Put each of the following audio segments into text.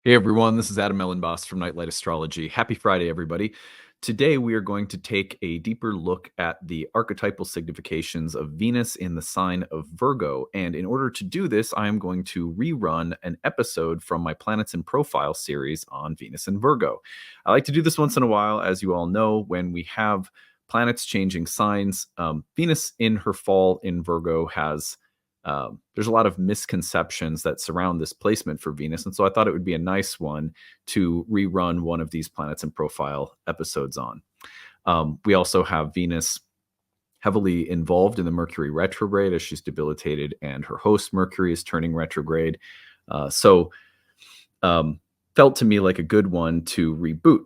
Hey everyone, this is Elenbaas from Nightlight Astrology. Happy Friday, everybody. Today we are going to take a deeper look at the archetypal significations of Venus in the sign of Virgo. And in order to do this, I am going to rerun an episode from my Planets in Profile series on Venus and Virgo. I like to do this once in a while, as you all know, when we have planets changing signs. Venus in her fall in Virgo has there's a lot of misconceptions that surround this placement for Venus. And so I thought it would be a nice one to rerun one of these planets in profile episodes on. We also have Venus heavily involved in the Mercury retrograde as she's debilitated, and her host Mercury is turning retrograde. So felt to me like a good one to reboot.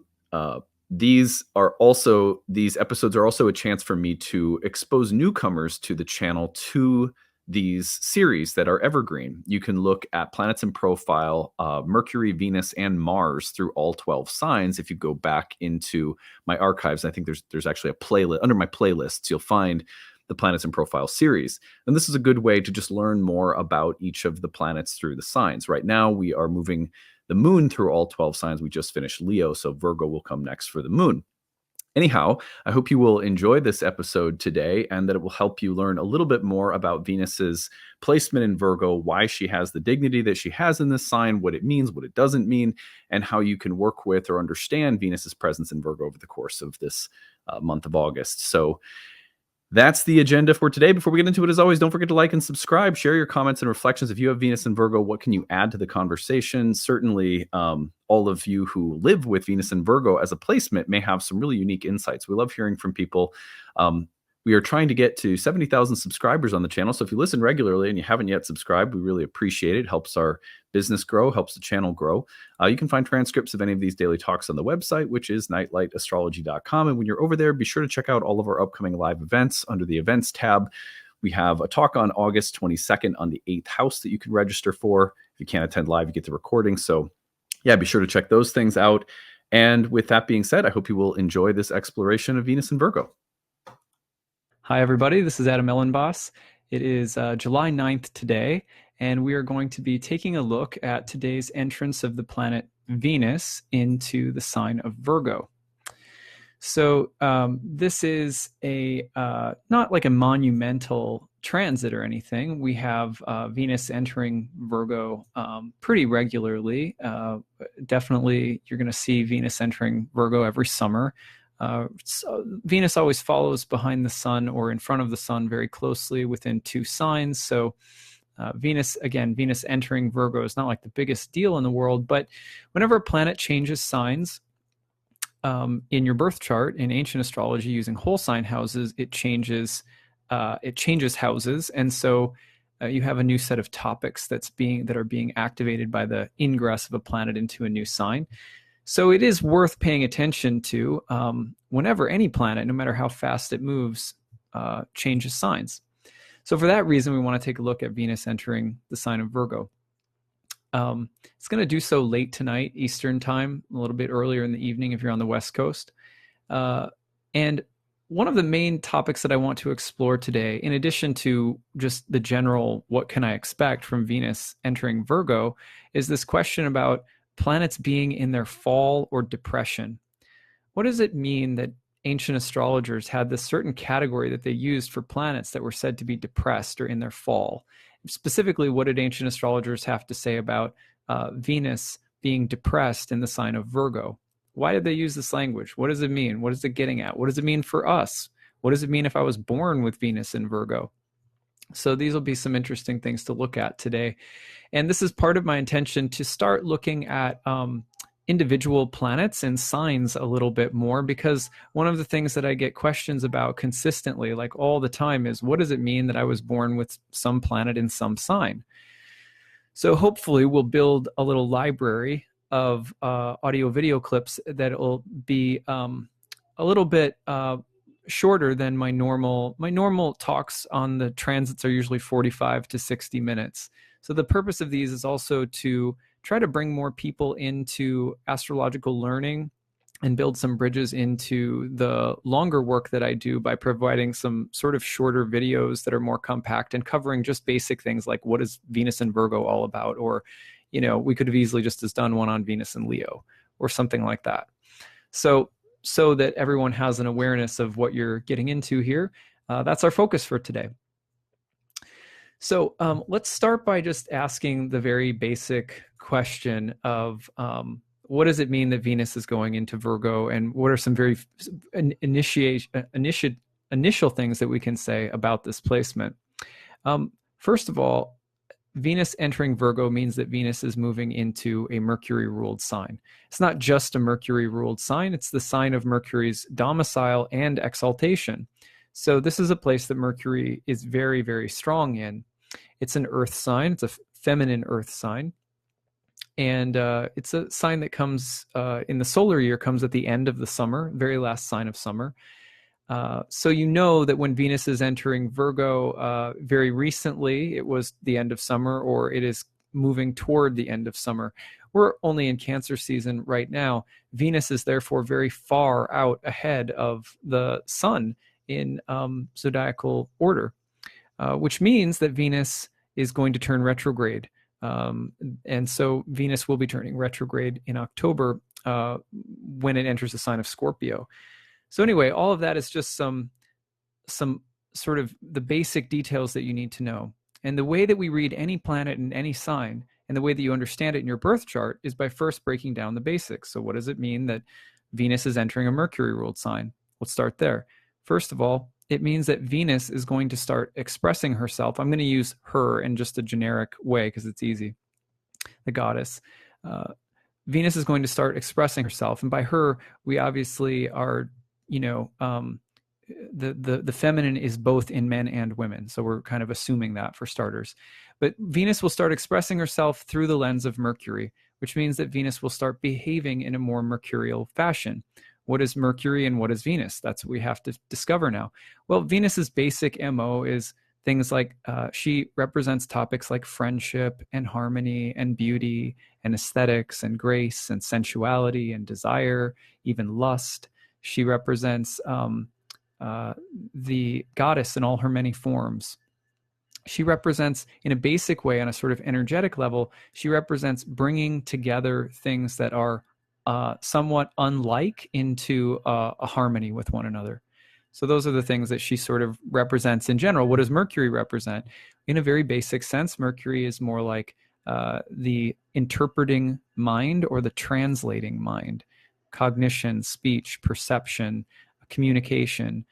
These episodes are also a chance for me to expose newcomers to the channel to these series that are evergreen. You can look at planets in profile, Mercury, Venus, and Mars through all 12 signs. If you go back into my archives, I think there's actually a playlist under my playlists. You'll find the planets in profile series, and this is a good way to just learn more about each of the planets through the signs. Right now, we are moving the moon through all 12 signs. We just finished Leo, so Virgo will come next for the moon. Anyhow, I hope you will enjoy this episode today and that it will help you learn a little bit more about Venus's placement in Virgo, why she has the dignity that she has in this sign, what it means, what it doesn't mean, and how you can work with or understand Venus's presence in Virgo over the course of this month of August. So that's the agenda for today. Before we get into it, as always, don't forget to like and subscribe. Share your comments and reflections. If you have Venus and Virgo, what can you add to the conversation? Certainly, all of you who live with Venus and Virgo as a placement may have some really unique insights. We love hearing from people. We are trying to get to 70,000 subscribers on the channel. So if you listen regularly and you haven't yet subscribed, we really appreciate it. It helps our business grow, helps the channel grow. You can find transcripts of any of these daily talks on the website, which is nightlightastrology.com. And when you're over there, be sure to check out all of our upcoming live events under the events tab. We have a talk on August 22nd on the 8th house that you can register for. If you can't attend live, you get the recording. So yeah, be sure to check those things out. And with that being said, I hope you will enjoy this exploration of Venus and Virgo. Hi, everybody. This is Elenbaas. It is July 9th today, and we are going to be taking a look at today's entrance of the planet Venus into the sign of Virgo. So this is a not like a monumental transit or anything. We have Venus entering Virgo pretty regularly. Definitely, you're going to see Venus entering Virgo every summer. Venus always follows behind the sun or in front of the sun very closely within two signs. So Venus entering Virgo is not like the biggest deal in the world, but whenever a planet changes signs in your birth chart in ancient astrology using whole sign houses, it changes houses. And so you have a new set of topics that are being activated by the ingress of a planet into a new sign. So it is worth paying attention to whenever any planet, no matter how fast it moves, changes signs. So for that reason, we want to take a look at Venus entering the sign of Virgo. It's going to do so late tonight, Eastern time, a little bit earlier in the evening if you're on the West Coast. And one of the main topics that I want to explore today, in addition to just the general, what can I expect from Venus entering Virgo, is this question about planets being in their fall or depression. What does it mean that ancient astrologers had this certain category that they used for planets that were said to be depressed or in their fall? Specifically, what did ancient astrologers have to say about Venus being depressed in the sign of Virgo? Why did they use this language? What does it mean? What is it getting at? What does it mean for us? What does it mean if I was born with Venus in Virgo? So these will be some interesting things to look at today. And this is part of my intention to start looking at individual planets and signs a little bit more, because one of the things that I get questions about consistently, like all the time, is what does it mean that I was born with some planet in some sign? So hopefully we'll build a little library of audio video clips that will be a little bit shorter than my normal talks on the transits are usually 45 to 60 minutes. So the purpose of these is also to try to bring more people into astrological learning and build some bridges into the longer work that I do by providing some sort of shorter videos that are more compact and covering just basic things like what is Venus and Virgo all about, or we could have easily just as done one on Venus and Leo or something like that. So that everyone has an awareness of what you're getting into here, that's our focus for today. So let's start by just asking the very basic question of what does it mean that Venus is going into Virgo, and what are some very initial things that we can say about this placement? First of all, Venus entering Virgo means that Venus is moving into a Mercury-ruled sign. It's not just a Mercury-ruled sign, it's the sign of Mercury's domicile and exaltation. So this is a place that Mercury is very, very strong in. It's an earth sign. It's a feminine earth sign. And it's a sign that comes in the solar year, comes at the end of the summer, very last sign of summer. So you know that when Venus is entering Virgo, very recently, it was the end of summer, or it is moving toward the end of summer. We're only in Cancer season right now. Venus is therefore very far out ahead of the sun in zodiacal order, which means that Venus is going to turn retrograde. And so Venus will be turning retrograde in October when it enters the sign of Scorpio. So anyway, all of that is just some sort of the basic details that you need to know. And the way that we read any planet in any sign, and the way that you understand it in your birth chart, is by first breaking down the basics. So what does it mean that Venus is entering a Mercury-ruled sign? We'll start there. First of all, it means that Venus is going to start expressing herself. I'm going to use her in just a generic way because it's easy. The goddess. Venus is going to start expressing herself. And by her, we obviously are, the feminine is both in men and women. So we're kind of assuming that for starters. But Venus will start expressing herself through the lens of Mercury, which means that Venus will start behaving in a more mercurial fashion. What is Mercury and what is Venus? That's what we have to discover now. Well, Venus's basic MO is things like she represents topics like friendship and harmony and beauty and aesthetics and grace and sensuality and desire, even lust. She represents the goddess in all her many forms. She represents, in a basic way, on a sort of energetic level, she represents bringing together things that are somewhat unlike into a harmony with one another. So those are the things that she sort of represents in general. What does Mercury represent? In a very basic sense, Mercury is more like the interpreting mind or the translating mind. Cognition, speech, perception, communication.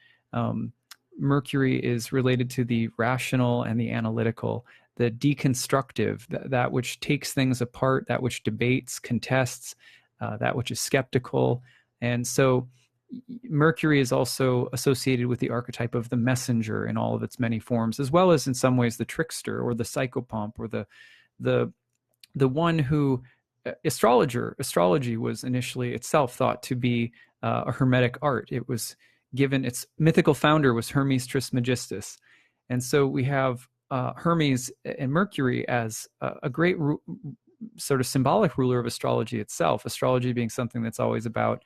Mercury is related to the rational and the analytical, the deconstructive, that which takes things apart, that which debates, contests, that which is skeptical. And so Mercury is also associated with the archetype of the messenger in all of its many forms, as well as in some ways the trickster or the psychopomp or the one who astrology was initially itself thought to be a hermetic art. It was given, its mythical founder was Hermes Trismegistus. And so we have Hermes and Mercury as a great sort of symbolic ruler of astrology itself, astrology being something that's always about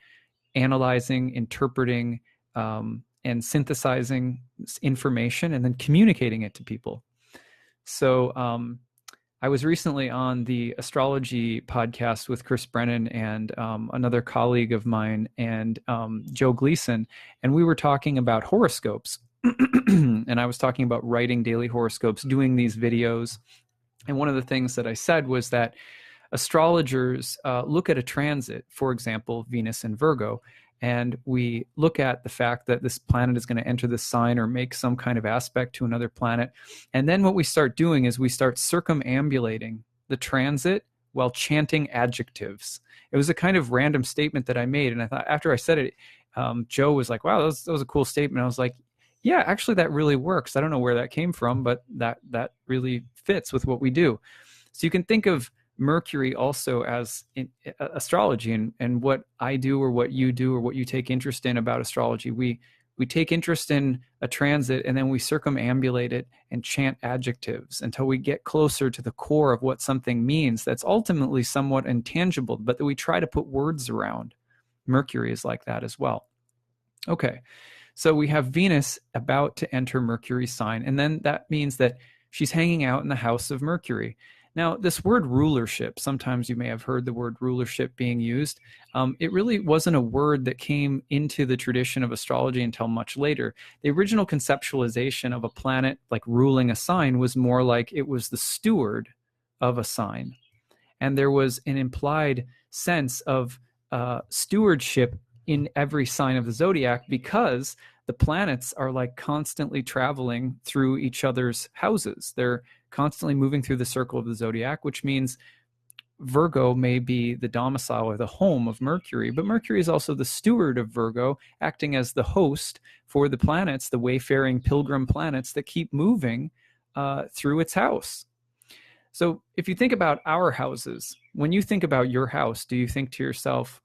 analyzing, interpreting, and synthesizing information and then communicating it to people. So I was recently on the Astrology podcast with Chris Brennan and another colleague of mine and Joe Gleason, and we were talking about horoscopes. And I was talking about writing daily horoscopes, doing these videos. And one of the things that I said was that astrologers look at a transit, for example, Venus in Virgo, and we look at the fact that this planet is going to enter this sign or make some kind of aspect to another planet. And then what we start doing is we start circumambulating the transit while chanting adjectives. It was a kind of random statement that I made. And I thought after I said it, Joe was like, wow, that was a cool statement. I was like, yeah, actually that really works. I don't know where that came from, but that really fits with what we do. So you can think of Mercury also as in astrology, and what I do or what you do or what you take interest in about astrology. We take interest in a transit and then we circumambulate it and chant adjectives until we get closer to the core of what something means that's ultimately somewhat intangible, but that we try to put words around. Mercury is like that as well. Okay, so we have Venus about to enter Mercury's sign, and then that means that she's hanging out in the house of Mercury. Now, this word rulership, sometimes you may have heard the word rulership being used. It really wasn't a word that came into the tradition of astrology until much later. The original conceptualization of a planet like ruling a sign was more like it was the steward of a sign. And there was an implied sense of stewardship in every sign of the zodiac, because the planets are like constantly traveling through each other's houses. They're constantly moving through the circle of the zodiac, which means Virgo may be the domicile or the home of Mercury, but Mercury is also the steward of Virgo, acting as the host for the planets, the wayfaring pilgrim planets that keep moving through its house. So if you think about our houses, when you think about your house, do you think to yourself,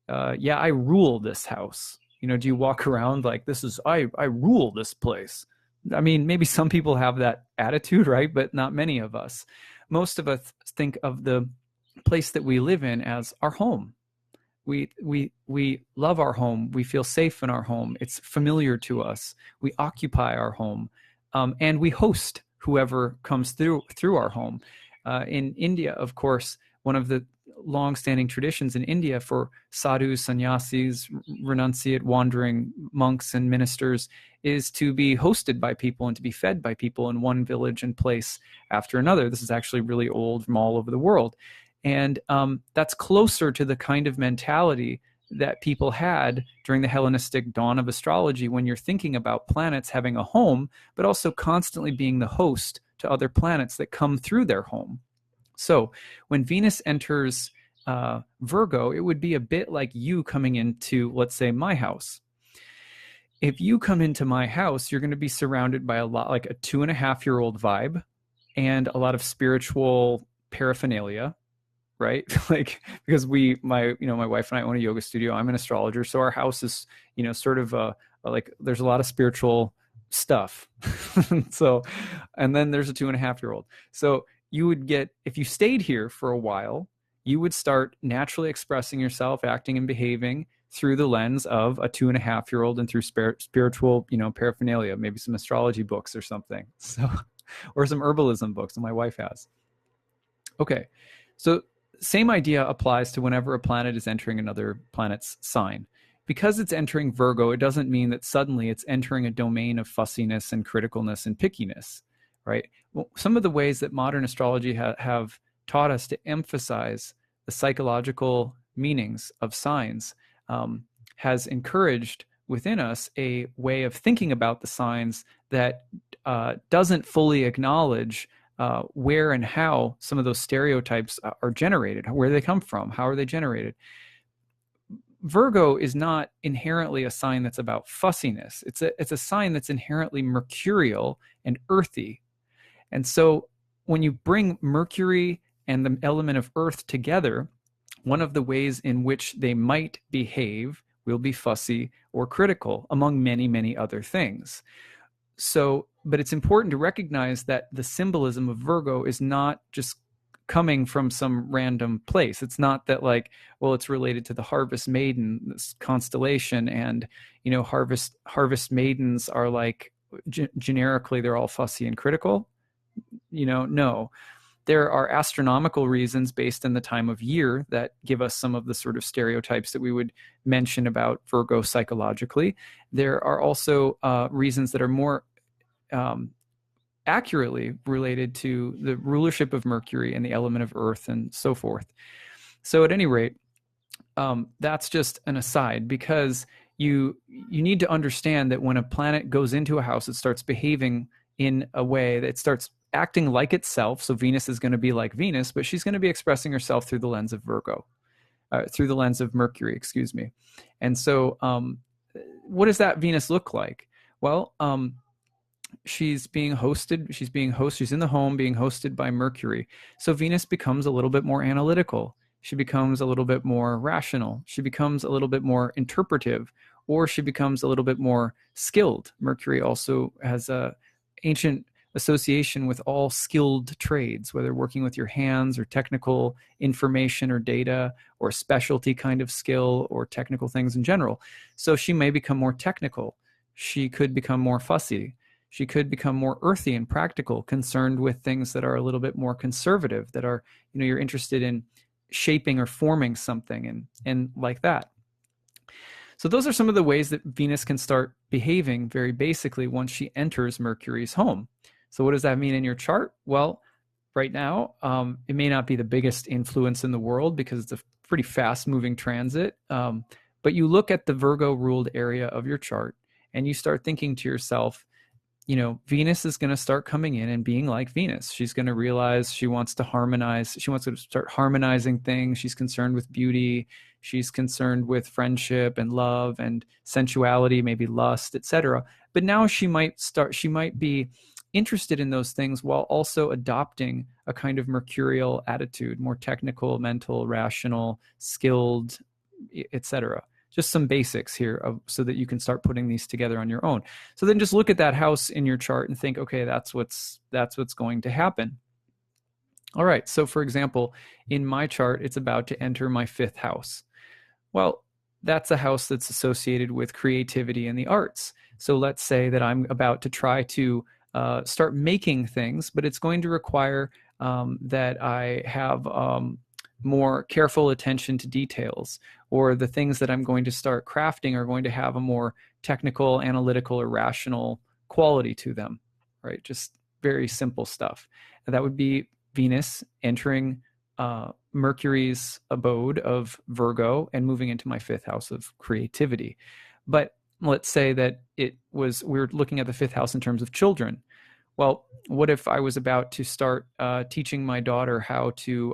yeah, I rule this house? You know, do you walk around like, I rule this place? I mean, maybe some people have that attitude, right? But not many of us. Most of us think of the place that we live in as our home. We love our home. We feel safe in our home. It's familiar to us. We occupy our home, and we host whoever comes through our home. In India, of course, one of the long-standing traditions in India for sadhus, sannyasis, renunciate, wandering monks and ministers is to be hosted by people and to be fed by people in one village and place after another. This is actually really old from all over the world. And that's closer to the kind of mentality that people had during the Hellenistic dawn of astrology, when you're thinking about planets having a home, but also constantly being the host to other planets that come through their home. So when Venus enters Virgo, it would be a bit like you coming into, let's say, my house. If you come into my house, you're going to be surrounded by a lot, like a 2.5-year-old vibe and a lot of spiritual paraphernalia, right? Like, because my wife and I own a yoga studio. I'm an astrologer. So our house is, sort of like there's a lot of spiritual stuff. So, and then there's a 2.5-year-old. So you would get, if you stayed here for a while, you would start naturally expressing yourself, acting and behaving through the lens of a 2.5-year-old and through spiritual, paraphernalia, maybe some astrology books or something. So, or some herbalism books that my wife has. Okay. So same idea applies to whenever a planet is entering another planet's sign. Because it's entering Virgo, it doesn't mean that suddenly it's entering a domain of fussiness and criticalness and pickiness, right? Well, some of the ways that modern astrology have taught us to emphasize the psychological meanings of signs has encouraged within us a way of thinking about the signs that doesn't fully acknowledge where and how some of those stereotypes are generated, where they come from, how are they generated. Virgo is not inherently a sign that's about fussiness. It's a sign that's inherently mercurial and earthy. And so when you bring Mercury and the element of earth together, one of the ways in which they might behave will be fussy or critical, among many, many other things. So, but it's important to recognize that the symbolism of Virgo is not just coming from some random place. It's not that like, well, it's related to the harvest maiden, this constellation, and harvest maidens are like generically they're all fussy and critical. No. There are astronomical reasons based on the time of year that give us some of the sort of stereotypes that we would mention about Virgo psychologically. There are also reasons that are more accurately related to the rulership of Mercury and the element of Earth and so forth. So at any rate, that's just an aside, because you need to understand that when a planet goes into a house, it starts behaving in a way that it starts acting like itself. So Venus is going to be like Venus, but she's going to be expressing herself through the lens of through the lens of Mercury, excuse me. And so what does that Venus look like? Well, she's being hosted. She's in the home being hosted by Mercury. So Venus becomes a little bit more analytical. She becomes a little bit more rational. She becomes a little bit more interpretive, or she becomes a little bit more skilled. Mercury also has a ancient association with all skilled trades, whether working with your hands or technical information or data or specialty kind of skill or technical things in general. So she may become more technical. She could become more fussy. She could become more earthy and practical, concerned with things that are a little bit more conservative, that are, you're interested in shaping or forming something and like that. So those are some of the ways that Venus can start behaving very basically once she enters Mercury's home. So what does that mean in your chart? Well, right now, it may not be the biggest influence in the world because it's a pretty fast-moving transit. But you look at the Virgo-ruled area of your chart and you start thinking to yourself, Venus is going to start coming in and being like Venus. She's going to realize she wants to harmonize. She wants to start harmonizing things. She's concerned with beauty. She's concerned with friendship and love and sensuality, maybe lust, etc. But now she might be interested in those things while also adopting a kind of Mercurial attitude, more technical, mental, rational, skilled, etc. Just some basics here so that you can start putting these together on your own. So then just look at that house in your chart and think, okay, that's what's going to happen. All right, so for example, in my chart, it's about to enter my 5th house. Well, that's a house that's associated with creativity and the arts. So let's say that I'm about to try to start making things, but it's going to require that I have more careful attention to details, or the things that I'm going to start crafting are going to have a more technical, analytical, or rational quality to them, right? Just very simple stuff. And that would be Venus entering Mercury's abode of Virgo and moving into my 5th house of creativity. But let's say that we're looking at the 5th house in terms of children. Well, what if I was about to start teaching my daughter how to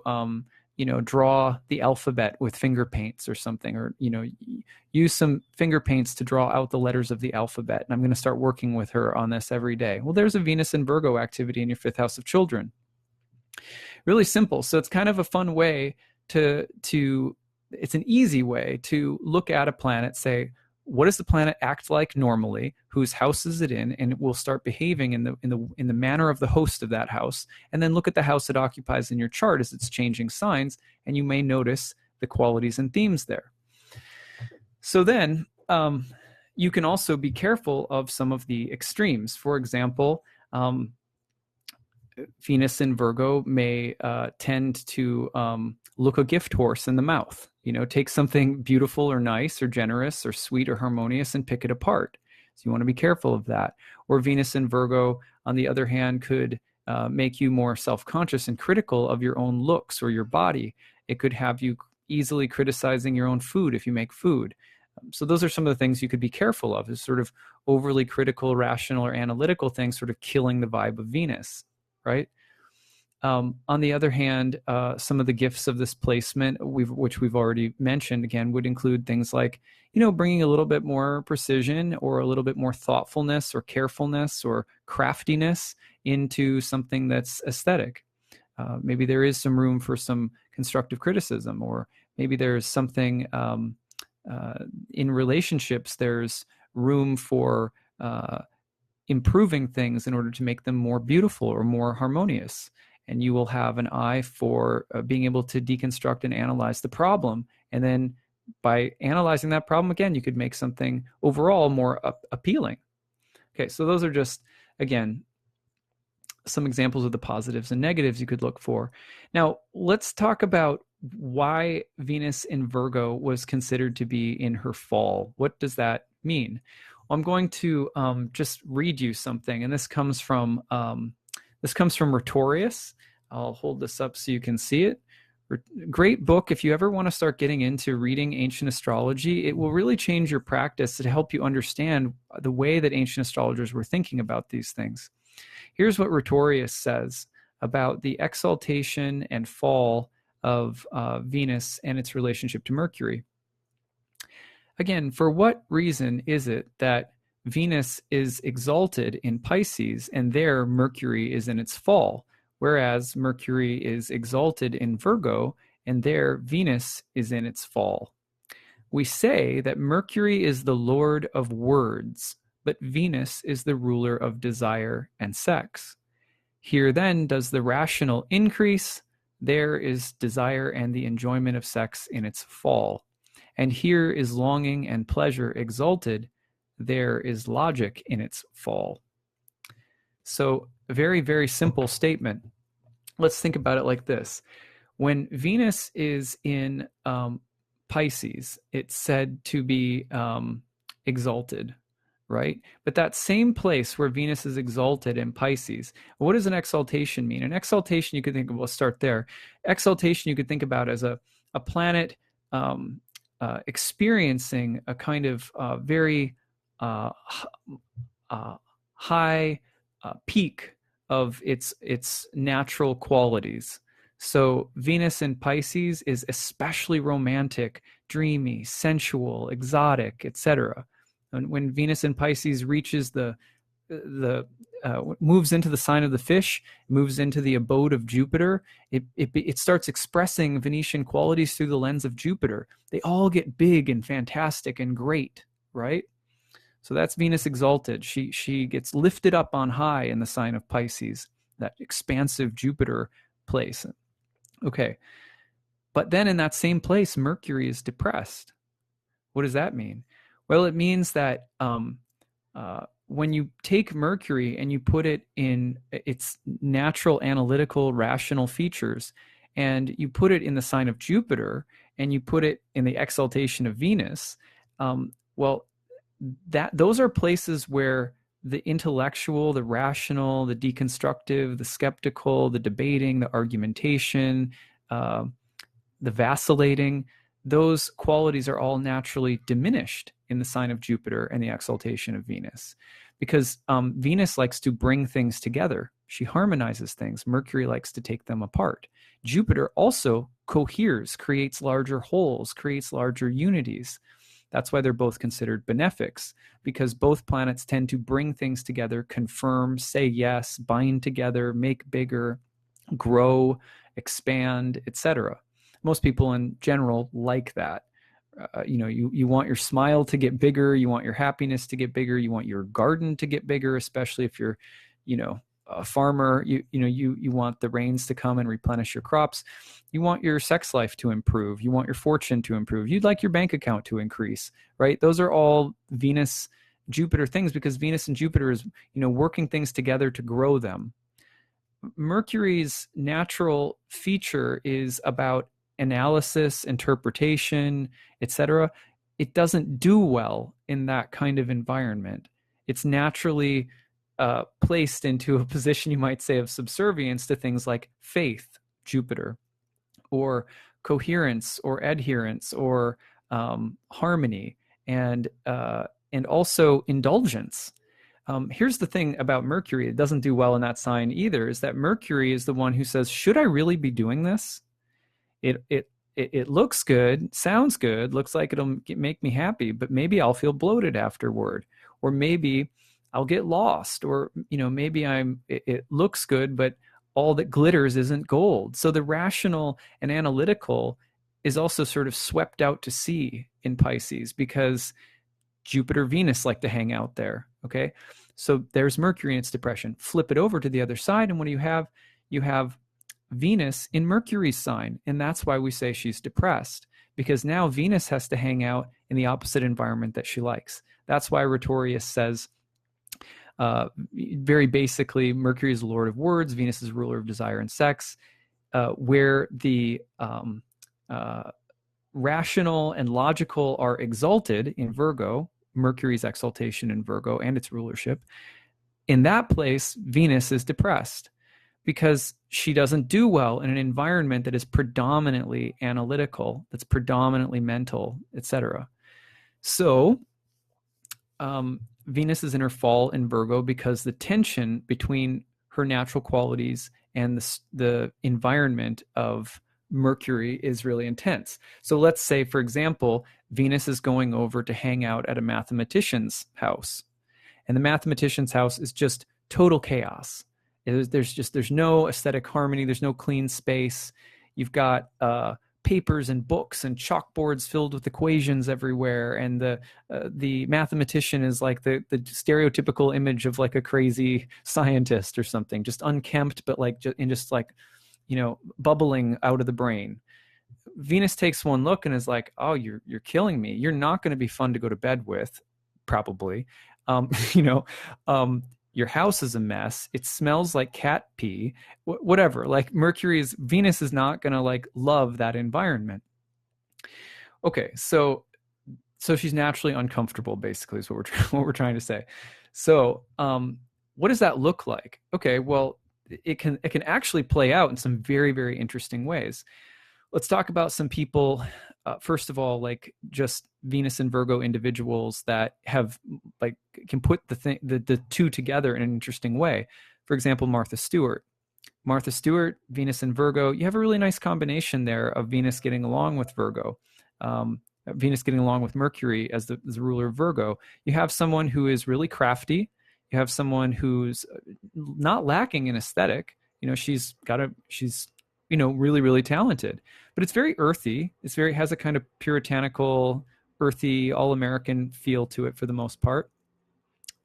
draw the alphabet with finger paints or something, or, use some finger paints to draw out the letters of the alphabet. And I'm going to start working with her on this every day. Well, there's a Venus and Virgo activity in your 5th house of children. Really simple. So it's kind of a fun way it's an easy way to look at a planet, say, what does the planet act like normally? Whose house is it in? And it will start behaving in the manner of the host of that house. And then look at the house it occupies in your chart as it's changing signs, and you may notice the qualities and themes there. So then you can also be careful of some of the extremes. For example, Venus in Virgo may tend to look a gift horse in the mouth. Take something beautiful or nice or generous or sweet or harmonious and pick it apart. So you want to be careful of that. Or Venus in Virgo, on the other hand, could make you more self-conscious and critical of your own looks or your body. It could have you easily criticizing your own food if you make food. So those are some of the things you could be careful of, is sort of overly critical, rational, or analytical things sort of killing the vibe of Venus, right? On the other hand, some of the gifts of this placement, which we've already mentioned, again, would include things like, bringing a little bit more precision or a little bit more thoughtfulness or carefulness or craftiness into something that's aesthetic. Maybe there is some room for some constructive criticism, or maybe there's something in relationships, there's room for improving things in order to make them more beautiful or more harmonious. And you will have an eye for being able to deconstruct and analyze the problem. And then by analyzing that problem, again, you could make something overall more appealing. Okay, so those are just, again, some examples of the positives and negatives you could look for. Now, let's talk about why Venus in Virgo was considered to be in her fall. What does that mean? Well, I'm going to just read you something, and this comes from Rhetorius. I'll hold this up so you can see it. Great book. If you ever want to start getting into reading ancient astrology, it will really change your practice to help you understand the way that ancient astrologers were thinking about these things. Here's what Rhetorius says about the exaltation and fall of Venus and its relationship to Mercury. Again, for what reason is it that Venus is exalted in Pisces and there Mercury is in its fall, whereas Mercury is exalted in Virgo and there Venus is in its fall? We say that Mercury is the lord of words, but Venus is the ruler of desire and sex. Here then does the rational increase, there is desire and the enjoyment of sex in its fall. And here is longing and pleasure exalted, there is logic in its fall. So a very, very simple statement. Let's think about it like this. When Venus is in Pisces, it's said to be exalted, right? But that same place where Venus is exalted in Pisces, what does an exaltation mean? An exaltation, you could think of, let's start there. Exaltation, you could think about as a planet experiencing a kind of very uh, high peak of its natural qualities. So Venus in Pisces is especially romantic, dreamy, sensual, exotic, etc. And when Venus in Pisces reaches the moves into the sign of the fish, moves into the abode of Jupiter, it starts expressing Venetian qualities through the lens of Jupiter. They all get big and fantastic and great, right? So that's Venus exalted. She gets lifted up on high in the sign of Pisces, that expansive Jupiter place. Okay. But then in that same place, Mercury is depressed. What does that mean? Well, it means that when you take Mercury and you put it in its natural, analytical, rational features, and you put it in the sign of Jupiter, and you put it in the exaltation of Venus, well, those are places where the intellectual, the rational, the deconstructive, the skeptical, the debating, the argumentation, the vacillating, those qualities are all naturally diminished in the sign of Jupiter and the exaltation of Venus. Because Venus likes to bring things together. She harmonizes things. Mercury likes to take them apart. Jupiter also coheres, creates larger wholes, creates larger unities. That's why they're both considered benefics, because both planets tend to bring things together, confirm, say yes, bind together, make bigger, grow, expand, etc. Most people in general like that. You want your smile to get bigger, you want your happiness to get bigger, you want your garden to get bigger, especially if you're, a farmer. You want the rains to come and replenish your crops. You want your sex life to improve. You want your fortune to improve. You'd like your bank account to increase, right? Those are all Venus, Jupiter things, because Venus and Jupiter is, working things together to grow them. Mercury's natural feature is about analysis, interpretation, etc. It doesn't do well in that kind of environment. It's naturally placed into a position, you might say, of subservience to things like faith, Jupiter, or coherence, or adherence, or harmony, and also indulgence. Here's the thing about Mercury: it doesn't do well in that sign either. Is that Mercury is the one who says, "Should I really be doing this? It looks good, sounds good, looks like it'll make me happy, but maybe I'll feel bloated afterward, or maybe I'll get lost, or maybe it looks good, but all that glitters isn't gold." So the rational and analytical is also sort of swept out to sea in Pisces, because Jupiter, Venus like to hang out there. Okay, so there's Mercury in its depression. Flip it over to the other side, and what do you have? You have Venus in Mercury's sign, and that's why we say she's depressed, because now Venus has to hang out in the opposite environment that she likes. That's why Rhetorius says, very basically, Mercury is the lord of words, Venus is ruler of desire and sex, where the rational and logical are exalted in Virgo, Mercury's exaltation in Virgo and its rulership. In that place, Venus is depressed, because she doesn't do well in an environment that is predominantly analytical, that's predominantly mental, etc. So Venus is in her fall in Virgo because the tension between her natural qualities and the environment of Mercury is really intense. So let's say, for example, Venus is going over to hang out at a mathematician's house, and the mathematician's house is just total chaos. There's no aesthetic harmony. There's no clean space. You've got papers and books and chalkboards filled with equations everywhere, and the mathematician is like the stereotypical image of like a crazy scientist or something, just unkempt, but like just like bubbling out of the brain. Venus takes one look and is like, "Oh, you're killing me. You're not going to be fun to go to bed with, probably." your house is a mess, it smells like cat pee, whatever. Like Venus is not going to like love that environment. Okay, so she's naturally uncomfortable, basically, is what what we're trying to say. So what does that look like? Okay, well, it can actually play out in some very, very interesting ways. Let's talk about some people. First of all, like just Venus and Virgo individuals that have like can put the two together in an interesting way. For example, Martha Stewart. Martha Stewart, Venus and Virgo. You have a really nice combination there of Venus getting along with Virgo. Venus getting along with Mercury as the ruler of Virgo. You have someone who is really crafty. You have someone who's not lacking in aesthetic. She's really, really talented, but it's very earthy. Has a kind of puritanical, earthy, all-American feel to it for the most part.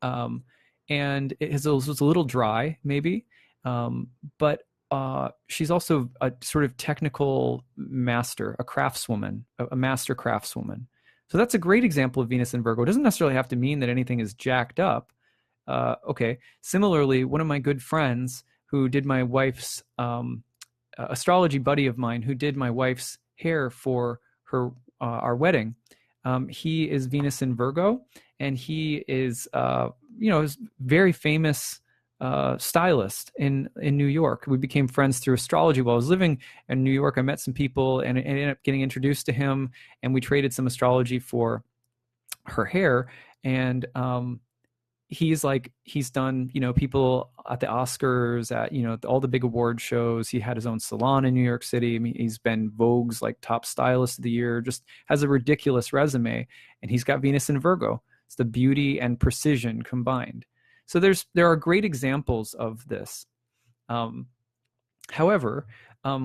And it's a little dry, maybe. But she's also a sort of technical master, a craftswoman, a master craftswoman. So that's a great example of Venus and Virgo. It doesn't necessarily have to mean that anything is jacked up. Okay. Similarly, one of my good friends who did my wife's astrology buddy of mine who did my wife's hair for our wedding. He is Venus in Virgo, and he is is very famous stylist in New York. We became friends through astrology while I was living in New York. I met some people and ended up getting introduced to him, and we traded some astrology for her hair. And he's done people at the Oscars, at all the big award shows. He had his own salon in New York City. I mean, he's been Vogue's like top stylist of the year. Just has a ridiculous resume, and he's got Venus in Virgo. It's the beauty and precision combined. So there are great examples of this. However,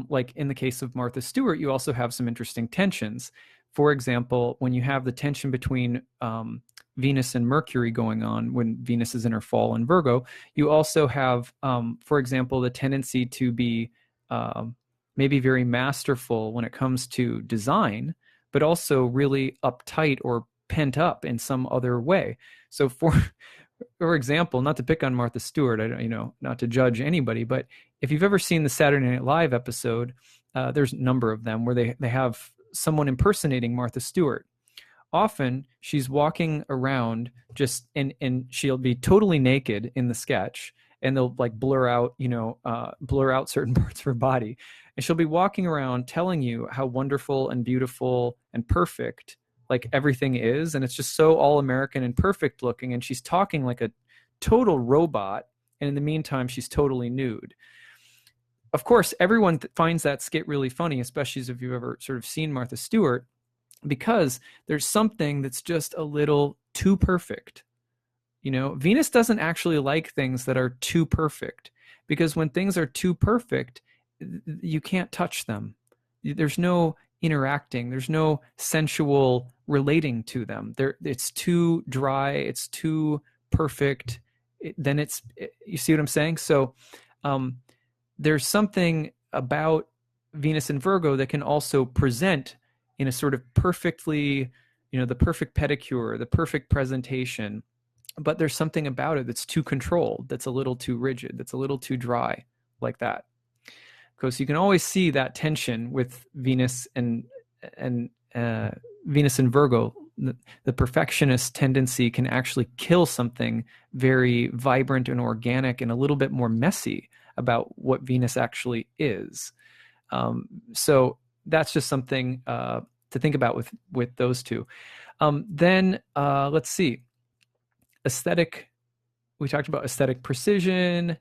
like in the case of Martha Stewart, you also have some interesting tensions. For example, when you have the tension between Venus and Mercury going on, when Venus is in her fall in Virgo, you also have, for example, the tendency to be maybe very masterful when it comes to design, but also really uptight or pent up in some other way. So for example, not to pick on Martha Stewart, not to judge anybody, but if you've ever seen the Saturday Night Live episode, there's a number of them where they have someone impersonating Martha Stewart. Often she's walking around and she'll be totally naked in the sketch, and they'll like blur out certain parts of her body, and she'll be walking around telling you how wonderful and beautiful and perfect like everything is, and it's just so all-American and perfect looking, and she's talking like a total robot, and in the meantime she's totally nude. Of course, everyone finds that skit really funny, especially if you've ever sort of seen Martha Stewart, because there's something that's just a little too perfect. Venus doesn't actually like things that are too perfect, because when things are too perfect, you can't touch them. There's no interacting. There's no sensual relating to them. It's too dry. It's too perfect. You see what I'm saying? So there's something about Venus and Virgo that can also present in a sort of perfectly, the perfect pedicure, the perfect presentation, but there's something about it that's too controlled, that's a little too rigid, that's a little too dry, like that. Because you can always see that tension with Venus and Virgo. The perfectionist tendency can actually kill something very vibrant and organic and a little bit more messy about what Venus actually is. So that's just something to think about with those two. Then let's see. Aesthetic. We talked about aesthetic precision.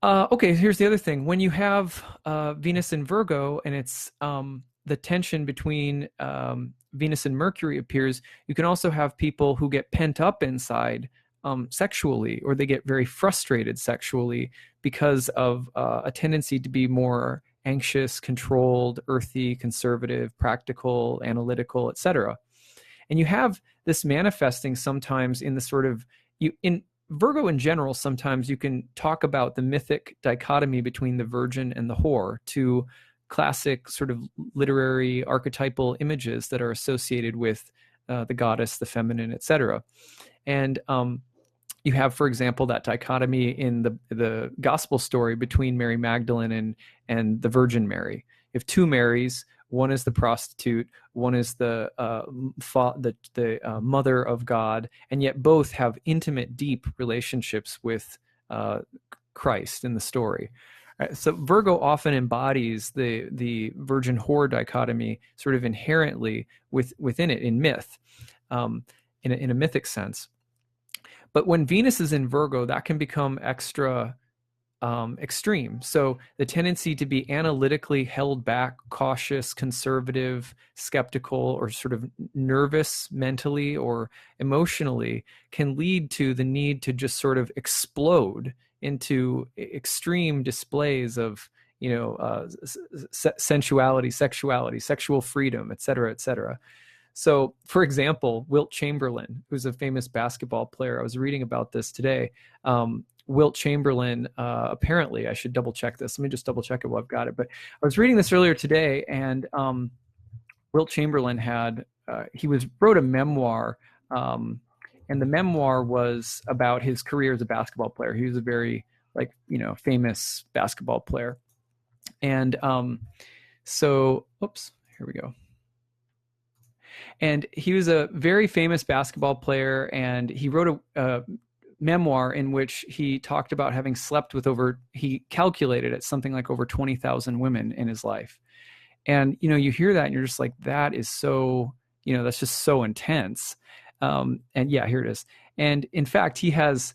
Okay, here's the other thing. When you have Venus in Virgo and it's the tension between Venus and Mercury appears, you can also have people who get pent up inside sexually, or they get very frustrated sexually because of a tendency to be more anxious, controlled, earthy, conservative, practical, analytical, etc. And you have this manifesting sometimes in the sort of in Virgo in general. Sometimes you can talk about the mythic dichotomy between the virgin and the whore, two classic sort of literary archetypal images that are associated with the goddess, the feminine, etc. And You have, for example, that dichotomy in the gospel story between Mary Magdalene and the Virgin Mary. You have two Marys. One is the prostitute. One is the mother of God, and yet both have intimate, deep relationships with Christ in the story. So Virgo often embodies the virgin whore dichotomy sort of inherently within it in myth, in a mythic sense. But when Venus is in Virgo, that can become extra extreme. So the tendency to be analytically held back, cautious, conservative, skeptical, or sort of nervous mentally or emotionally can lead to the need to just sort of explode into extreme displays of, sensuality, sexuality, sexual freedom, et cetera, et cetera. So, for example, Wilt Chamberlain, who's a famous basketball player, I was reading about this today. Wilt Chamberlain, apparently, I should double check this. Let me just double check it while I've got it. But I was reading this earlier today, and Wilt Chamberlain wrote a memoir, and the memoir was about his career as a basketball player. He was a very famous basketball player, and here we go. And he was a very famous basketball player, and he wrote a memoir in which he talked about having slept with he calculated it something like over 20,000 women in his life. And, you hear that and you're just like, that is so, that's just so intense. And yeah, here it is. And in fact, he has,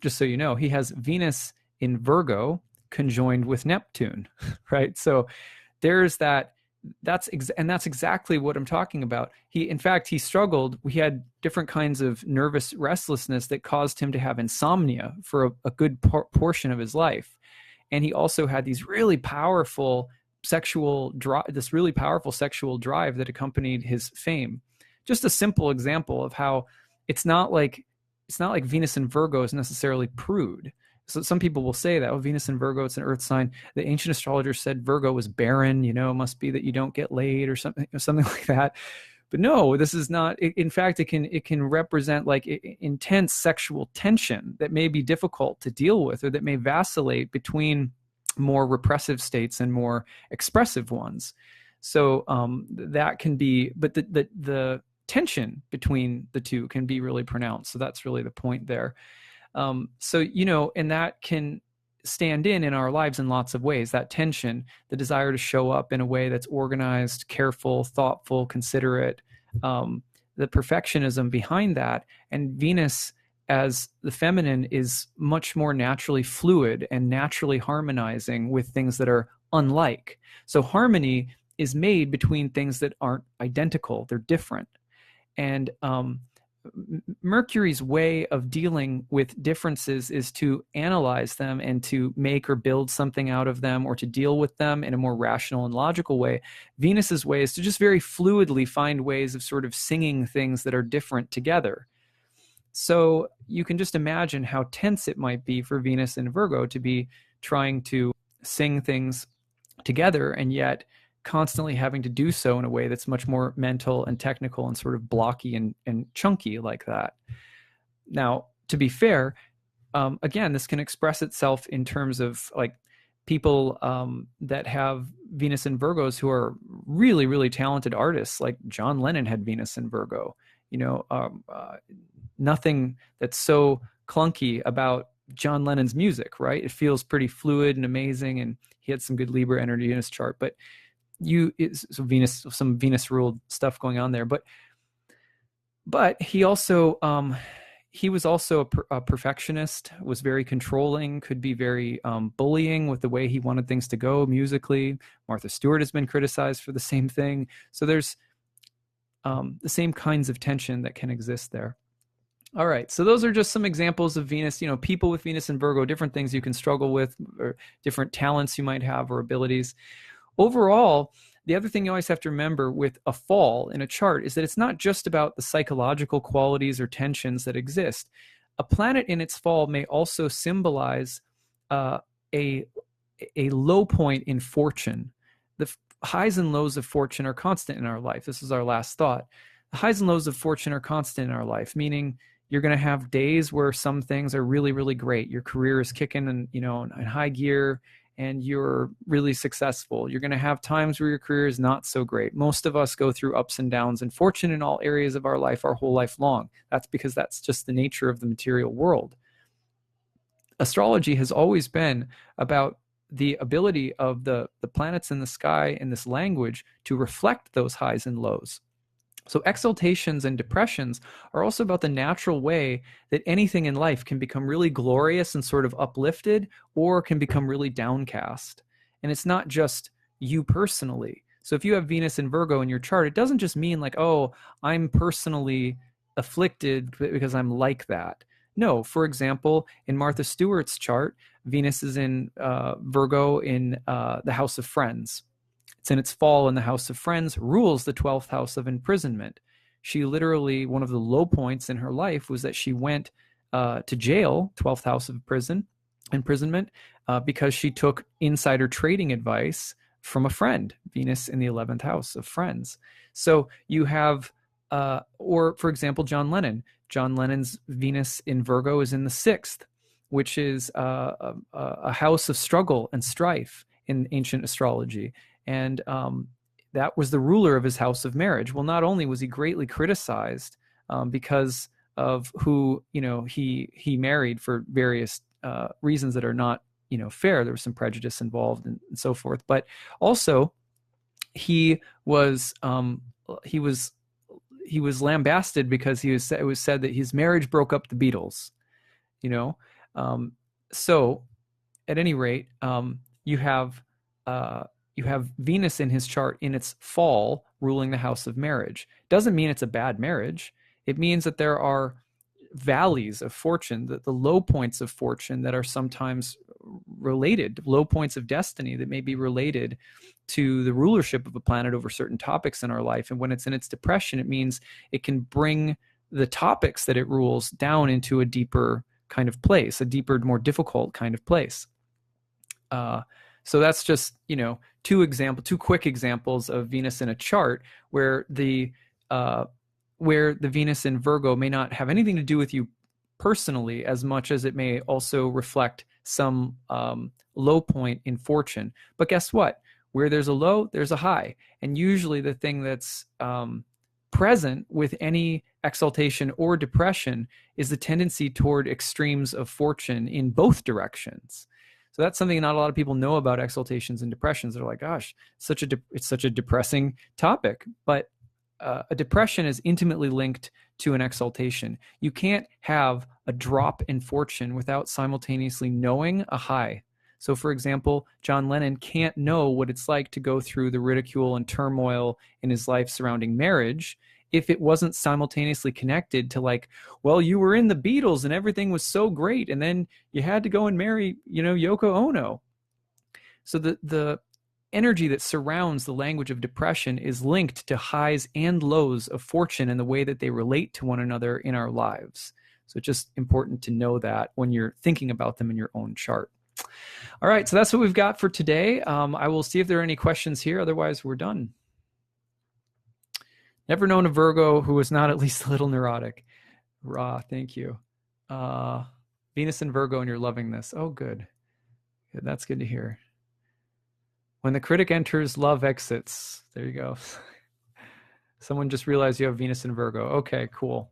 just so you know, he has Venus in Virgo conjoined with Neptune, right? So there's that. That's exactly what I'm talking about. In fact, he struggled. We had different kinds of nervous restlessness that caused him to have insomnia for a good portion of his life. And he also had these really powerful sexual drive that accompanied his fame. Just a simple example of how it's not like Venus in Virgo is necessarily prude. So some people will say that, Venus in Virgo, it's an earth sign. The ancient astrologers said Virgo was barren, it must be that you don't get laid or something like that. But no, this is not. In fact, it can represent like intense sexual tension that may be difficult to deal with, or that may vacillate between more repressive states and more expressive ones. So that can be, but the tension between the two can be really pronounced. So that's really the point there. And that can stand in our lives in lots of ways. That tension, the desire to show up in a way that's organized, careful, thoughtful, considerate, the perfectionism behind that. And Venus as the feminine is much more naturally fluid and naturally harmonizing with things that are unlike. So harmony is made between things that aren't identical, they're different. And Mercury's way of dealing with differences is to analyze them and to make or build something out of them, or to deal with them in a more rational and logical way. Venus's way is to just very fluidly find ways of sort of singing things that are different together. So you can just imagine how tense it might be for Venus in Virgo to be trying to sing things together and yet constantly having to do so in a way that's much more mental and technical and sort of blocky and chunky like that. Now, to be fair, again, this can express itself in terms of like people that have Venus in Virgos who are really, really talented artists. Like John Lennon had Venus in Virgo. Nothing that's so clunky about John Lennon's music, right? It feels pretty fluid and amazing, and he had some good Libra energy in his chart. But some Venus ruled stuff going on there. But he also he was also a perfectionist, was very controlling, could be very bullying with the way he wanted things to go musically. Martha Stewart has been criticized for the same thing. So there's the same kinds of tension that can exist there. All right, so those are just some examples of Venus, people with Venus in Virgo, different things you can struggle with, or different talents you might have or abilities. Overall, the other thing you always have to remember with a fall in a chart is that it's not just about the psychological qualities or tensions that exist. A planet in its fall may also symbolize a low point in fortune. The highs and lows of fortune are constant in our life. This is our last thought. The highs and lows of fortune are constant in our life, meaning, You're going to have days where some things are really, really great. Your career is kicking and, you know, in high gear and you're really successful. You're going to have times where your career is not so great. Most of us go through ups and downs and fortune in all areas of our life, our whole life long. That's because that's just the nature of the material world. Astrology has always been about the ability of the planets in the sky in this language to reflect those highs and lows. So exaltations and depressions are also about the natural way that anything in life can become really glorious and sort of uplifted, or can become really downcast. And it's not just you personally. So if you have Venus in Virgo in your chart, it doesn't just mean like, oh, I'm personally afflicted because I'm like that. No, for example, in Martha Stewart's chart, Venus is in Virgo in the House of Friends. It's in its fall in the House of Friends, rules the 12th house of imprisonment. She literally, one of the low points in her life was that she went to jail, 12th house of imprisonment, because she took insider trading advice from a friend, Venus in the 11th house of Friends. So you have, or for example, John Lennon. John Lennon's Venus in Virgo is in the 6th, which is a house of struggle and strife in ancient astrology. And that was the ruler of his house of marriage. Well, not only was he greatly criticized because of who, you know, he married for various reasons that are not, you know, fair. There was some prejudice involved and so forth. But also, he was lambasted because it was said that his marriage broke up the Beatles. You know, so at any rate, you have Venus in his chart in its fall ruling the house of marriage. Doesn't mean it's a bad marriage. It means that there are valleys of fortune, the low points of fortune that are sometimes related, low points of destiny that may be related to the rulership of a planet over certain topics in our life. And when it's in its depression, it means it can bring the topics that it rules down into a deeper kind of place, a deeper, more difficult kind of place. So that's just, you know, two quick examples of Venus in a chart where the Venus in Virgo may not have anything to do with you personally as much as it may also reflect some low point in fortune. But guess what? Where there's a low, there's a high. And usually the thing that's present with any exaltation or depression is the tendency toward extremes of fortune in both directions. So that's something not a lot of people know about exaltations and depressions. They're like, gosh, it's such a depressing topic. But a depression is intimately linked to an exaltation. You can't have a drop in fortune without simultaneously knowing a high. So for example, John Lennon can't know what it's like to go through the ridicule and turmoil in his life surrounding marriage if it wasn't simultaneously connected to like, well, you were in the Beatles and everything was so great, and then you had to go and marry, you know, Yoko Ono. So the energy that surrounds the language of depression is linked to highs and lows of fortune and the way that they relate to one another in our lives. So it's just important to know that when you're thinking about them in your own chart. All right, so that's what we've got for today. I will see if there are any questions here. Otherwise, we're done. Never known a Virgo who was not at least a little neurotic. Thank you. Venus and Virgo, and you're loving this. Oh, good. That's good to hear. When the critic enters, love exits. There you go. Someone just realized you have Venus and Virgo. Okay, cool.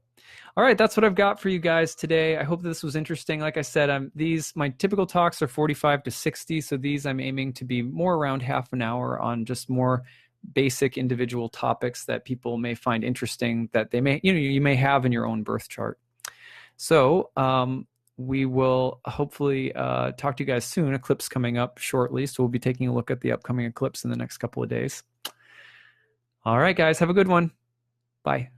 All right, that's what I've got for you guys today. I hope this was interesting. Like I said, my typical talks are 45 to 60, so these I'm aiming to be more around half an hour on just more basic individual topics that people may find interesting that they may, you may have in your own birth chart. So we will hopefully talk to you guys soon. Eclipse coming up shortly, so we'll be taking a look at the upcoming eclipse in the next couple of days. All right, guys, have a good one. Bye.